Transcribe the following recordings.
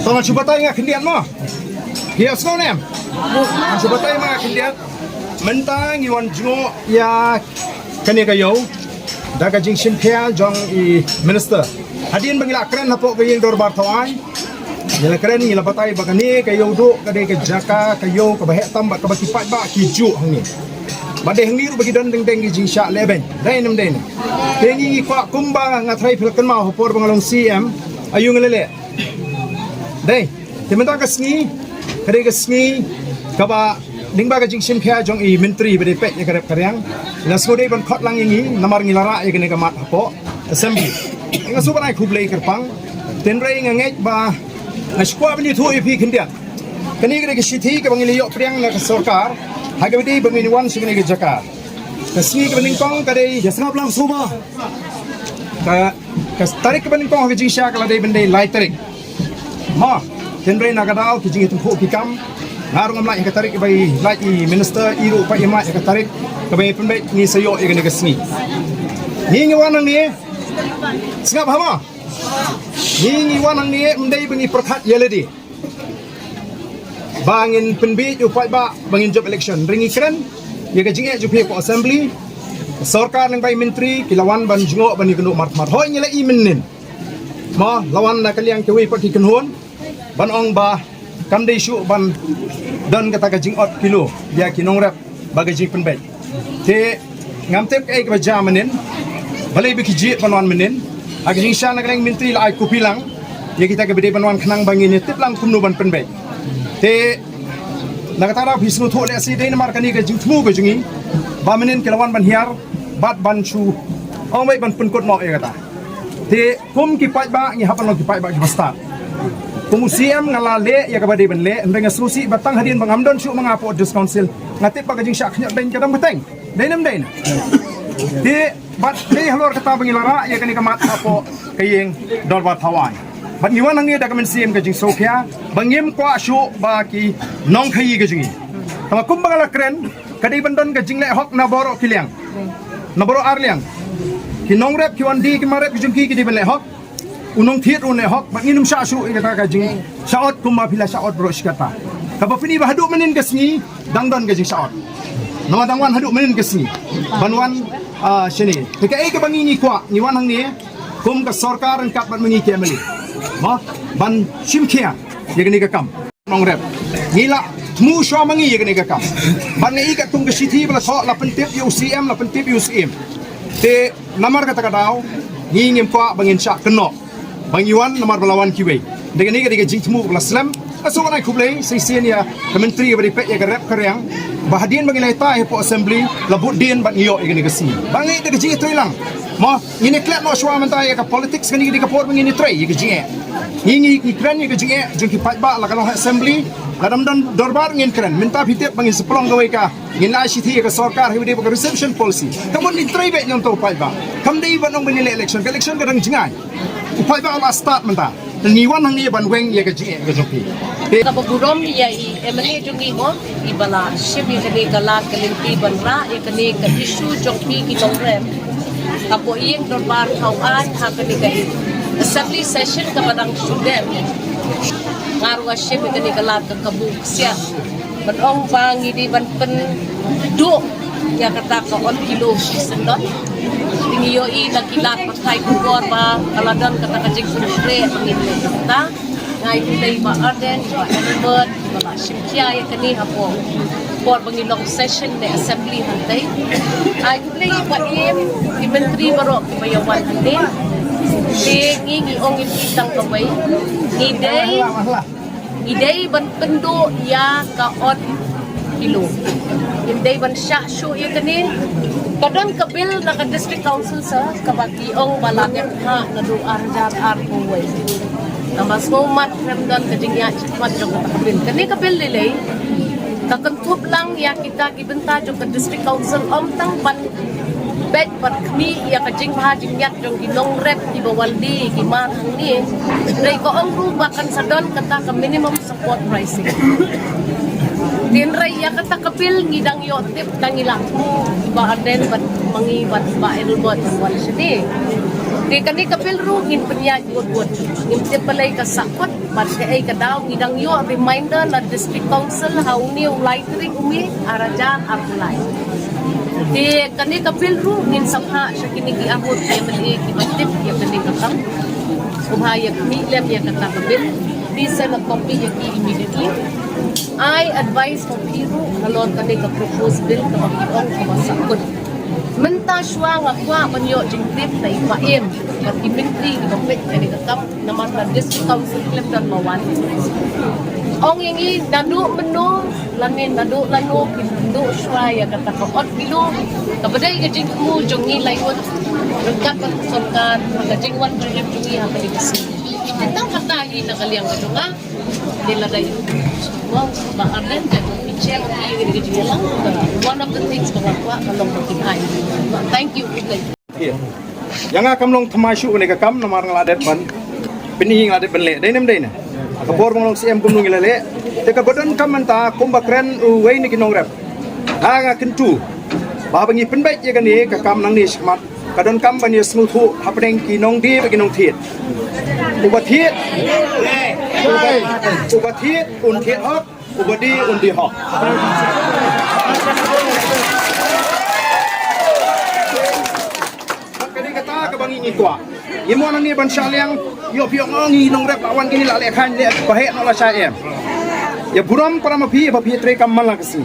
Tolong coba tanya kendian mo. Ya semua nem. Coba tanya mga kendian. Mentang iwan jungo ya kani kayo. Daga jing simpia jong I minister. Hadin bangila keren hapo kayeng dorbar tawai. Nila keren nila batay bagani kayo do kadai ke jaka kayo ke bahek tambak ke baki pat ba kiju hang ni. Bade hang ni ru bagi dan deng deng jing syak leben. Dai nem dai. Tengi kwa kumba ngatrai filkan mau hopor bangalong CM ayu ngelele. Dai, tementang kesni kadai kesni kaba dingba ka jing simpia jong I menteri bade pet ya karep karyang. Na skode ban khot lang ingi namar ngilara ya kene kamat hapo assembly. Nga subanai kublai kerpang tenrai ngangej ba Nashkwa bini thu ipi kindia. Kani kene kishiti ke bangili yok priang na sarkar. Haga bidi bangini wan sugini ke Jakar. Kasi ke baning kong kadai jasna blang suma. Ka tarik ke baning kong ke jingsha kala dai bendai lai tarik. Ma tenre nagadal ke jingi tumpu pikam. Ngarung amla ke tarik ke bai lai I minister iru pa ima ke tarik ke bai penbai ni sayo ke ne kesni. Ni wan ni singap hama. Ni wanang ni mendai bengi perkat yeledi. Bangin penbi upai ba bangin job election ringi keren ya ka jinge jupi ko assembly sarkar nang bai menteri kilawan ban jungo ban ikunu mart hoi nyela I minin ma lawan na kaliang kewi pa ki kenhon ban ong ba kamdei shu ban dan kata ka jing ot kilo ya kinong rap bagai jing penbai te ngamtep kai ka jamanin balai bi ki ji panwan minin Agi jingsha na kaleng menteri la ay kupilang ya kita ke bede banwan khnang bangin ni tip lang kumno ban penbai te nakatara bisnu tho le si dei na markani ke jingthmu ke jingi ba menen kelawan ban hiar bat ban chu ong mai ban penkot mo e kata te kum ki pai ba ngi hapan lo ki pai ba ki basta kumusiam ngala le ya ka bade ban le ndeng srusi batang hadin bang amdon chu mga po dis council ngate pa ke jingsha khnya deng kadam beteng deinem dein te bat dei halor kata bangilara ya kani kamat apo kayeng dorba thawai bat niwan hangi da kamen CM ke jing sokhya bangim kwa shu ba ki nong khai ke jingi tama kumbangala kren kadai bandon ke jing le hok na boro kiliang na boro arliang ki nong rep ki wandi ki marep ki jungki ki di ben le hok unong thiet un le hok bat nginum sha shu kata ka jing shaot kumma phila shaot bro shikata kaba fini ba hadu menin ke sngi dangdon ke jing shaot nama dangwan hadu menin ke sngi banwan sini tika ke bangi ni kwa ni wan hang ni kum ka sarkar ang kat ban mangi ke mali ma ban simkhia ye ni ka kam nong rep ngila mu sho mangi ye ni ka kam ban ngai ka tum ka sithi bala tho la pentip UCM la pentip UCM te namar ka takadaw ni ngim kwa bangin sha keno bangi wan namar balawan kiwe dengan ni ka jing tmu bala slam aso wanai kublai sisen ya kementeri bari pek ya ka rep karyang bahadian bagi laita po assembly labut din ban iyo igani kasi bangi de jingi trilang mo ini klep mo shwa mantai ka politics kani di kapor bangini tray igi jingi ngi kren igi jingi jungki pat ba la kalong assembly kadam dan dorbar ngin kren minta pitip bangi seplong gawai ka ngin la sithi ka sarkar hiwde ba reception policy kamon ni tray be nyong to pat ba kam dei ban ong binile election kadang jingai pat ba la start manta niwan hang ni ban weng ye ka jingi ka jungki kabagurom ya I emani jungi mo ibala shibi kani kala kalimpi banra ya kani ka issue jongpi ki tongre apo iyeng dorbar thawan ha kani ka assembly session ka badang student ngaru shibi kani kala ka kabuk sia banong pangi di ban pen do ya kata ka on kilo sendot tingiyo I lakilat patay kugor ba kaladan kata ka jing sunre pangin ta ngai kulay ba arden ba elbert ba simkia ya kani hapo for bangilong session de assembly hantay ai kulay ba im menteri baro bayawan hantay ngi ong itang kabay idei ban pendo ya ka on kilo idei ban sha shu ya kani kadang kabil na ka district council sa kabati ong balagan ha na do arjar arpoway Namas mo mat ramdan kadingya mat jong kabil kani kabil delay kakentup lang ya kita gibenta jong ka district council tang ban bet pat kami ya kajing bahajing yak jong ginong rep di bawaldi gimar ni dai ko ang rubakan sa don kata ka minimum support pricing dinray ya kata kapil ngidang yotip kangila ba aden bat mangibat ba elbot wal sini di kani kapil ru ngin penya buat ngin palay ka sakot But kay kadaw idang yo reminder na district council how new lightering umi arajan apply. Di kani kapil ru ngin samha siya kinigi abot kay mali kibatip ya kani kakam. Kumhaya kami lem ya kata kabil. Bisa na copy ya ki immediately. I advise for Piru alon kani ka propose bill ka mag-iong kamasakot. Menta siya nga kwa banyo jingtip na ipaim at imentri gipapit kani kakam naman na district council clip dan mawan. Ong yangi nadu meno lamin nadu lano pindu siya ya kata kaot bilo kabaday ka jing mo jongi layon regkat ka songkan magajing wan jongi ha kani kasi. Tentang katahi na kaliyang kadunga nila dayo. Wow, bakaran dyan. I-check yung i-review lang. One of the things mga kwa kalong magkinahay. Thank you. Yang akam long tamasyu ni kakam na marang ladet ban pinihing ladet ban le dai nem dai na kapor mong long CM kum nung ilale te ka godon kam manta kumbakren uwei ni kinong rep nga kentu ba bangi penbai ye kan ni kakam nang ni smat kadon kam ban ye smuthu hapeng kinong di ba kinong thiet ubathit ubathit un thiet hok ubadi un di hok bangi ni kwa imo nang ni ban syaliang yo piong ngi nong rep awan kini la le khan le bahe no la sha em ya buram para ma phi ba phi tre kam mal kasi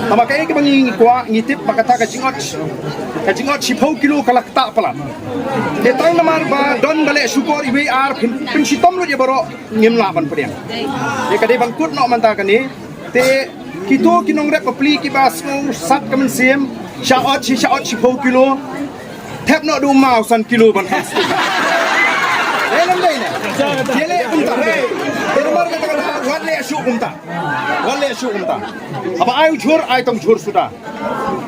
tama kai ke bangi ni kwa ngitip makata ka jingot sipau kilo kalak ta pala de tang namar ba don bale syukur iwe ar pin sitom lo je baro ngim la ban pediang de kade bang kut no man ta kani te kito kinong rep pli ki bas ko sat kamen sim shaot sipau kilo thép nọ đu màu san kilo ban khas đấy lắm đây này thế lệ cũng ta thế nomor kata kata wan le syuk cũng ta apa ai chur ai tong chur sudah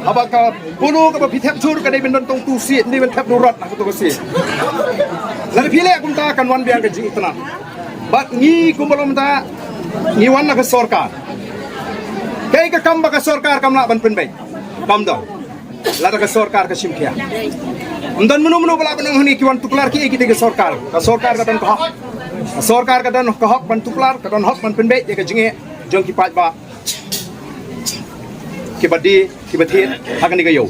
apa ka pulu ka pi thép chur ka dei ben don tong tu si ni ben thép du rat aku tu si lalu pile cũng ta kan wan biang ka jing tana bat ngi kumbalom ta ngi wan na ka sarkar kai ka kam ba ka sarkar kam la ban pen bai kam do la ka sarkar ka simkhia dan menu bala benang ni kiwan tuklar ki kita ke sarkar ka dan kahok sarkar ka dan kahok ban tuklar ka dan hok ban penbe ya ka jinge jong ki pat ba ki badi ki bathit hakan ni ga yo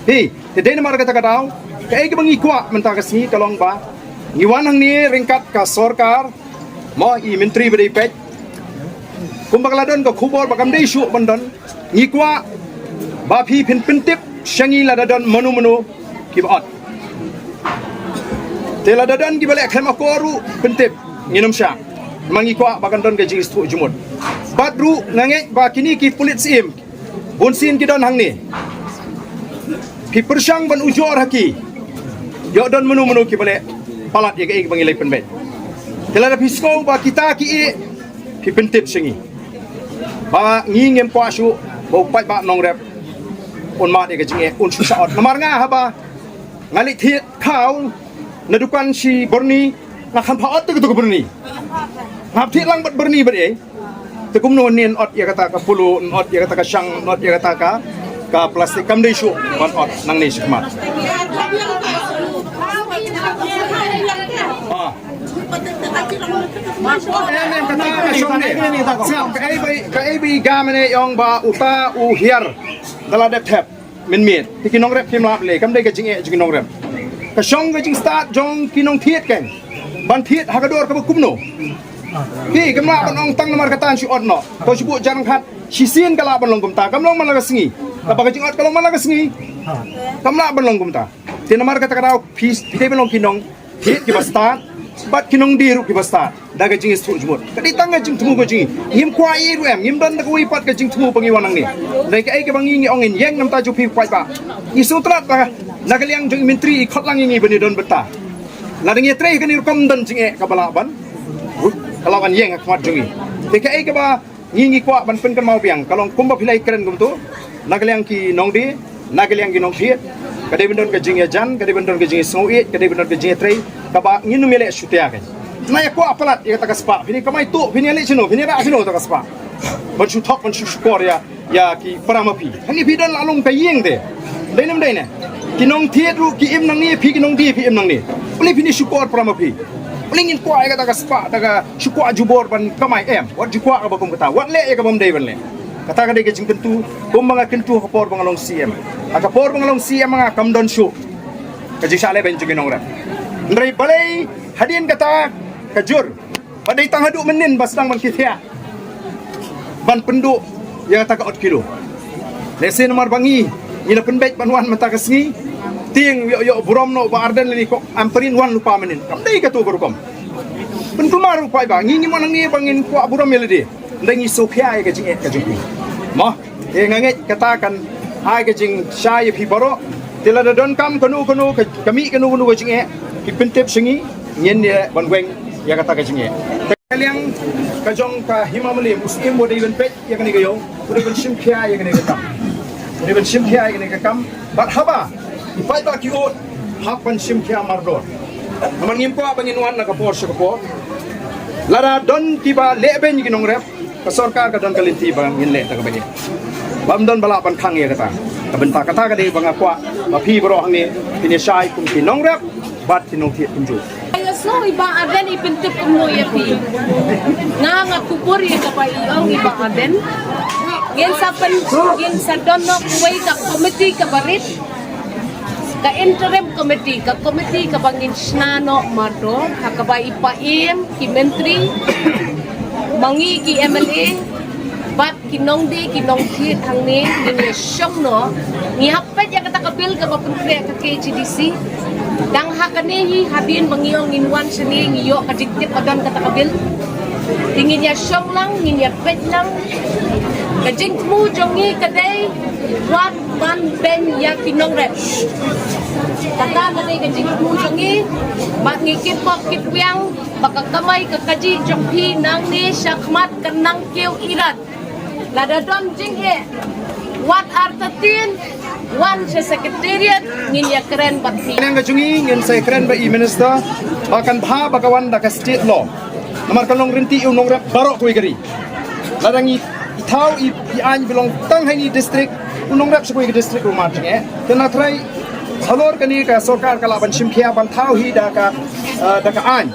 hi te dei mar ka ta ka daw ka ai ki bangi kwa menta ka si kalong ba ngiwan hang ni ringkat ka sarkar mo i menteri beri pet kumbagladon ka khubor bagam dei shu bandan ngi kwa ba phi pin pintip shangi ladadon menu ki ba tela dadan ki balik khema koru pentip nginum sya mangi kwa bagan don gaji stu jumut badru nange ba kini ki pulit sim bunsin ki don hang ni pi persyang ban ujor haki yo don menu ki balik palat ye ke bangi lai penbet tela da pisko ba kita ki e pi pentip singi ba ngi ngem kwa shu bo pat ba nong rep on ma de ke jinge on shu saot namar nga haba ngali thiet khau na dukan si Berni na khampaot tu Berni ngap thi lang bat Berni bat eh te kum no nen ot ya kata ka pulu ot ya kata ka syang ot ya kata ka plastik kam dei shu ban ot nang ni sikmat ka ai bi gamane yong ba uta u hiar dala de thep min mit ti kinong rep kim lap le kam dei ka jinge jinong rep ka syong ka jing start jong kinong thiet keng ban thiet hagador ka kumno ki kamla ban ong tang namar katan si odno to si bu jarang khat si sin kala ban long kumta kamlong man lagasngi ka ba jing ot kalong man lagasngi kamla ban long kumta tin namar kata kada pis pite ban long kinong thiet ki ba start bat kinong diru ki ba start daga jing stu jumut kadi tanga jing tumu ko jing ngim kwa i ruem ngim dan ka wi pat ka jing tumu pangiwan nang ni dai ka ai ka bangi ngi ongin yeng nam ta ju pi kwai ba isu trat ba nagaliang jong menteri ikot lang ini bani don beta ladang ye tre kan irkom dan jinge kabalaban kalawan yeng akmat jongi teka ai ka ba ngi kwa ban pen kan mau biang kalong kumba pilai keren gum tu nagaliang ki nongdi nagaliang ki nong thiet kadai bendon ka jinge jan kadai bendon ka jinge soi kadai bendon ka jinge tre ka ba nginu mele shutia kan na ya kwa apalat ya taka spa bini kamai tu bini ale chino bini ra chino taka spa ban shu thok ban shu skor ya ki paramapi hani bidan lalung ka yeng de dainam daina kinong thiet ru ki im nang ni phi kinong di phi im nang ni uli phini support prama phi Lingin kuat kata ka spa daga syukwa jubor ban kamai wat jukwa ka bakum kata wat le ka bam dei ban le kata ka dei ke jing kentu bom mga kentu ka por bangalong CM aka por bangalong CM mga kamdon shu ka jing sale ben jing nong ra ndrai balai hadin kata kajur badai tang hadu menin basdang ban kithia ban penduk yang kata ka 8 kilo lesen nomor bangi ina penbek banwan mata kasni ting yo burom no ba arden ni ko amperin wan lupa menin kam dei ka tu berukom pen kumar upai ba ngi manang ni bangin ko burom melodi ndai ngi sofia ka jing ka jing mo nganget katakan ai ka jing syai pi baro tila da don kam kanu kami kanu ka jing ki pentep singi nyen ni ban weng ya kata ka jing kaliang kajong ka himamali muslim bo dei ben pet ya kani gayo bo ben sim khia ya kani ka kam bo ben sim khia ya kani ka kam bat haba ipai ba ki ot hapan sim khia mardor naman ngimpo banginwan na kapor sa kapor lara don tiba leben gi nong rep ka sarkar ka don kalinti bang inle ta ka bani bam don bala pan khang ye kata ka benta kata ka de bang akwa ma phi bro hang ni ini sai kum ki nong rep bat ki nong thi kunju So iba aden ipintip mo yapi. Nga kupuri ka pa iyong iba aden. Gen sa dono kuway ka committee ka barit. Ka interim committee ka bangin snano mardo hakaba ipaim ki menteri mangi ki MLA bat kinong di kinong hit hangni ni syong no ni hapet ya kata kabil ka papuntre ka KHDC dang hakani hadin bangiong inwan sini ngiyo kadiktit adan kata kabil tingin ya syong lang ngin ya pet lang kajing mu jongi kadai wat ban ben ya kinong rep kata kadai kajing mu jongi bat ngikit pok kitwiang baka kamay kakaji jonghi nang ni syakmat kanang kiw irat lada dom jing what are the tin one sa secretariat ngin ya keren batni yang kajungi ngin saya keren ba minister akan bha bagawan da ka state law namar kalong rinti unong rep barok kuy gari ladangi thau i an belong tang hai ni district unong rep kuy district rumah jing tena try halor kani ka sarkar kala ban simkhia ban thau hi da ka an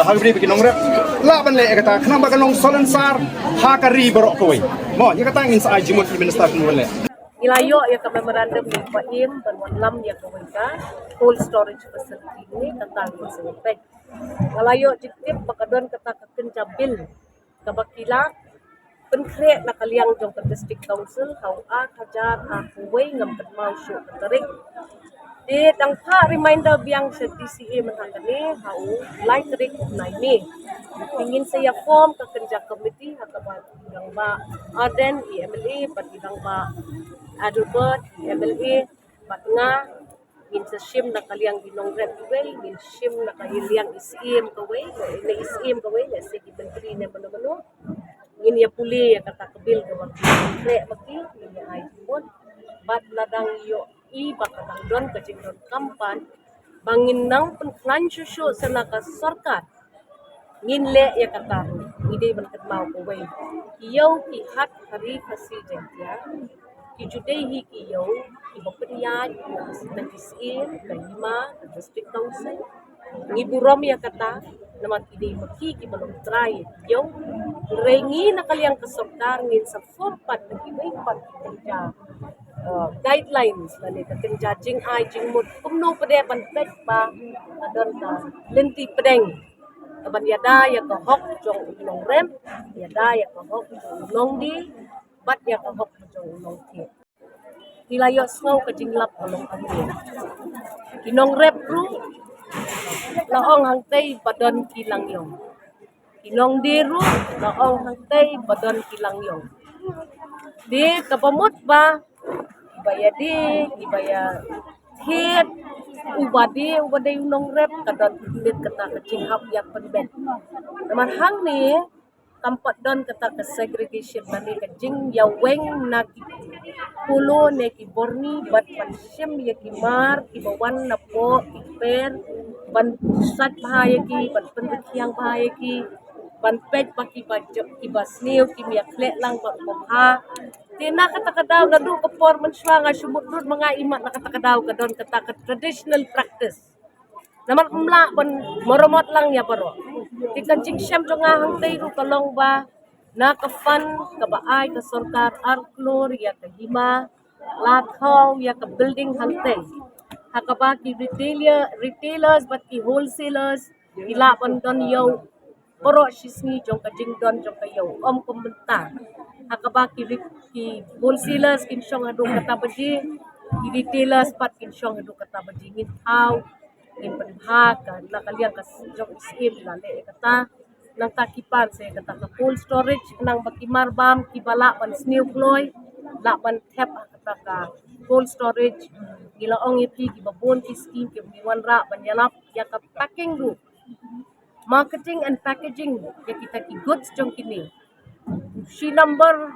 hagri bikin nong rep la ban le kata khana ba kalong solensar ha ka ri barok kuy mo ya kata ngin sa ajimut minister kun le ilayo ya ka memorandum ni paim dan lam ya ka wika cold storage facility ni kata ni sepek ngalayo jiktip bakadon kata kencabil kabakila penkre na kaliang jong ka district council hau a hajar a kuway ngam katmau syu katarik di tang pa reminder biang sa TCA manhangani hau light rig nai ni ingin saya form ka kenja committee hakaba yang ba Aden MLA patidang ba Adelbert MLA patnga min sa sim na kaliang ginong rep way min sim na kaliang isim kaway na isim kaway na sige menteri na mano ngin ya puli ya kata kabil ka wakre maki ngin ya ay mod bat ladang yo i bakatang don kajing don kampan bangin nang penklan syusyo sa naka sarkar ngin le ya kata ide ban katmau kaway iyo ki hat hari kasi jengtia ki judai hi ki yo ki bapriyad na kisin kalima district council ngi burom ya kata naman ide maki ki balong try yo rengi na kaliang kasarkar ngin sa forpat na ibay pat kerja guidelines na ni kating judging ay jing mud kumno pade ban pet pa adon ka lenti pedeng kaban yada ya ka hok jong nong rem yada ya ka hok nong di bat ya ka hok jong nong ti hilayo snow ka jinglap kalong angin kinong rep ru laong hangtay badon kilang yong kinong diru laong hangtay badon kilang yong di kabamot ba ibaya di ibaya hit ubadi nong rep kadon dit kata kacing hap yak penben naman hang ni kampat don kata ke segregation mani kajing yaweng na pulo ne ki borni bat pansim ya ki mar ki bawan na po ki per ban sat bahaya ki ban pendekiang bahaya ki ban pet baki bajok ki basniu ki miak lek lang ba ha tina kata kadaw na du kapor manswa nga sumudrod mga imat na kata kadaw kadon kata traditional practice Naman umla ban moromot lang ya paro. Tikan jingsyam jonga hang tayru kalong ba na kafan kabaay ka sorkar arklor ya ka hima lathaw ya ka building hang tay. Hakaba ki retailers but ki wholesalers ila ban don yo poro shisni jong ka jingdon jong ka yo komentar. Hakaba ki wholesalers kin syong adu kata baji ki retailers pat kin syong adu kata baji ngin thaw in panhaga na kalian kas jong scheme la le kata nang takipan sa kata ka cold storage nang bakimar bam kibala pan snew ploy la pan tap kata ka cold storage gilaong ipi gibabon ki scheme ki biwan ra banyalap ya ka packing ru marketing and packaging ya kita ki goods jong kini si number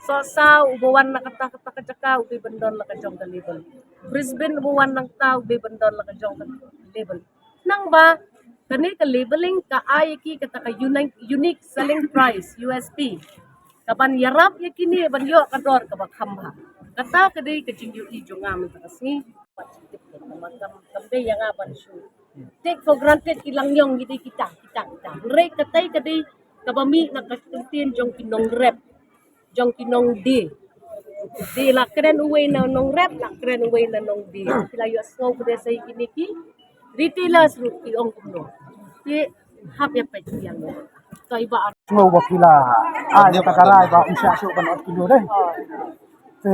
so sa ubuwan na kata kajaka ubi bandon la kajong ka label Brisbane ubuwan ng tao ubi bandon la kajong ka label nang ba kani ka labeling ka ayaki kata ka unique selling price USP kaban yarap ya kini banyo kador ka bakhamha kata kadai ka jingyu ijo ngam ta kasi magam kambe yang aban shu take for granted ilang yong gidi kita re katay kadai kabami nakatintin jong kinong rep jong kinong di la kren uwe na nong rep la kren uwe na nong di sila yu aswaw kude sa ikiniki retailers ru ki ong kuno ti hap ya pa yang so iba Semua wakila ada takarai ba usah so kan kilo deh. Te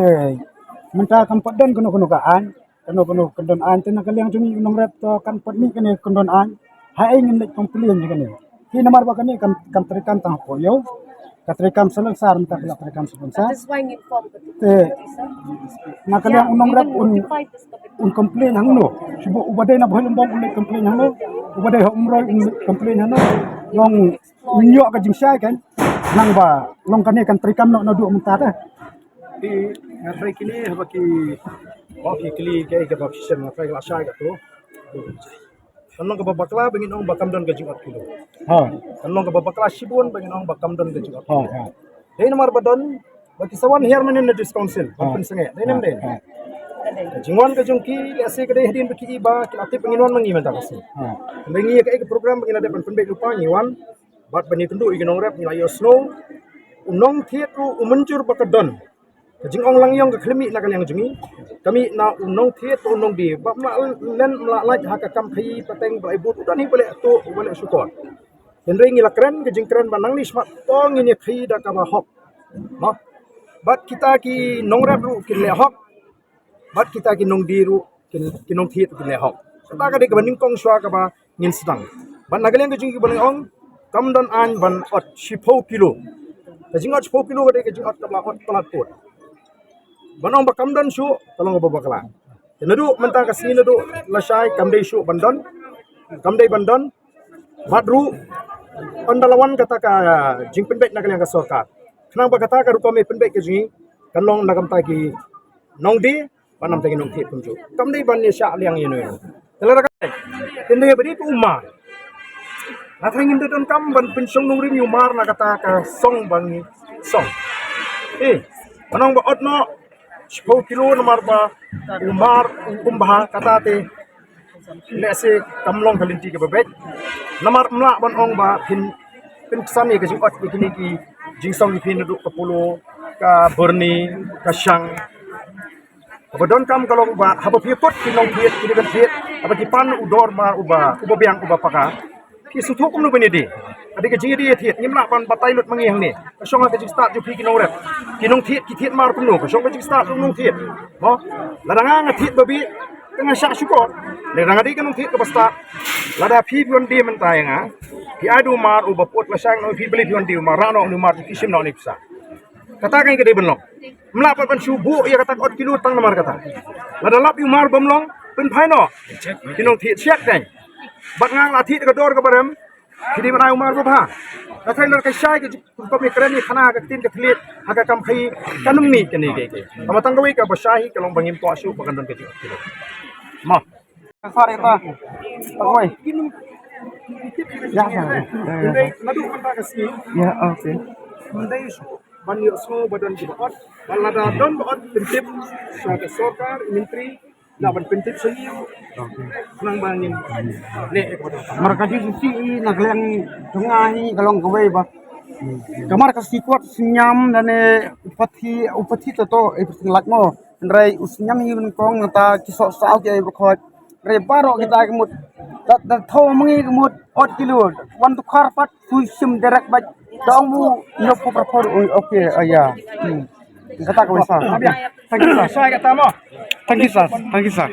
minta kampat don kuno kaan kendon an tena kaliang cumi unong rep to kan pat mi kene kendon an ha ingin lek komplain kene. Ki namar ba kene kam terikan tang koyo. Katrikam selesar minta kala terikan sponsor. this why ngin form Te na kaliang unong rep un komplain hang no. Sibo ubade na bohong bong un komplain hang no. Ubade ho umroy un komplain hang no. Long unyo ka jingsyai kan nang ba long kane kan trikam no du munta ta Di ngapai kini habaki kili ke position ngapai la syai ka tu. Kanong ka babakla bangin ong bakam don gajing 4 kilo. ha Kanong ka babakla sibun bangin ong bakam don gajing 4 ha kilo. ha Dai nomor badon bagi sawan here manin na discouncil pun sange. Dai nem den. ha Jingwan ka jungki ase ka dai hadin baki iba kilati panginwan mangi menta kasi. ha Bengi ka program bangin ada penbek lupa ngiwan bat bani tendu iginong rep ngilayo snow unong tietu umencur bakadon. Kajing ong lang yong keklemi na kaliang jungi kami na unong tietu unong di bab na len laj haka kam khai pateng balai but udan hi boleh tu boleh syukur. Hendrai ngila keren kajing keren banang ni smat tong ini khai da ka ba hok. No. Bat kita ki nong rep ru kin le hok. Bat kita ki nong di ru kin nong tietu kin le hok. Kata ka de ka baning kong syua ka ba ngin sedang. Ban nagaliang kajing ki boleh ong kam don an ban ot 10 kilo. Kajing ot 10 kilo ka de kajing ot ka ba ot palat put. Banong bakam don syu tolong babakla. Tenadu mentang kasini nadu lasai kamdei syu bandon. Kamdei bandon madru pandalawan kata ka jing penbek nak yang ka sorkar. Kenang ba kata ka rupa me penbek ke jingi kanlong nakam tagi nongdi panam tagi nong thit punju. Kamdei ban ni sya liang yeno yeno. Telara ka. Tendai beri ku umar. Nathang indu don kam ban pensong nong rim umar na kata ka song bangi song. Manong ba otno 10 kilo nomor ba umar umbaha kata te lese kamlong kalinti ke bebek nomor mla bon ong ba pin sani ke jing ot kini ki jingsong pin duduk ke pulo ka burni ka syang bodon kam kalong ba haba piot kinong piet kini kan piet apa ki pan udor ma uba biang uba paka ki suthuk nu bani di ade ke jingi di thiet ngimla ban batai lut mangi hang ni kasong ka jing start ju pi kinong rep kinong thiet ki thiet mar punu kasong ka jing start nong thiet mo ladanga nga thiet babi tengah syak syukur ladanga di kinong thiet ka basta lada pi pion di mentai nga ki adu mar uba pot la sang no pi beli pion di mar rano nu mar ki sim no ni psa kata kan ke de benlong mla pan subu ya kata ot kilo tang nomor kata lada lap yu mar bomlong pen phai no kinong thiet syak dai bat ngang la thiet ka dor ka barem Kini mana umar bapa? Kata lor kesai ke kami keren ni khana ke tin ke flit haka kam khai kanung ni kini ke. Kama tanggawi ka basahi kalong bangim to asu bagandon ke kilo. Ma. Sare ta. Pagwai. Ya ya. Nadu manta ke sini. ya okay Mandai su banyo so badan di bot. Balada don bot prinsip sa sorkar menteri laban pentit senior nang bangin le Mereka di sisi naglang tungahi kalong gawai ba. Kamar kasi kuat senyam dan upati to lat mo. Ndrai usnyam yun kong nata kisok sao ke berkhot. Re baro kita kemut. Dat tho mengi kemut 8 kilo. Wan tu karpat fusim derek ba. Dong mu no proper okay ya. Kata ko sa. thank you sir saya kata mo Thank you sir.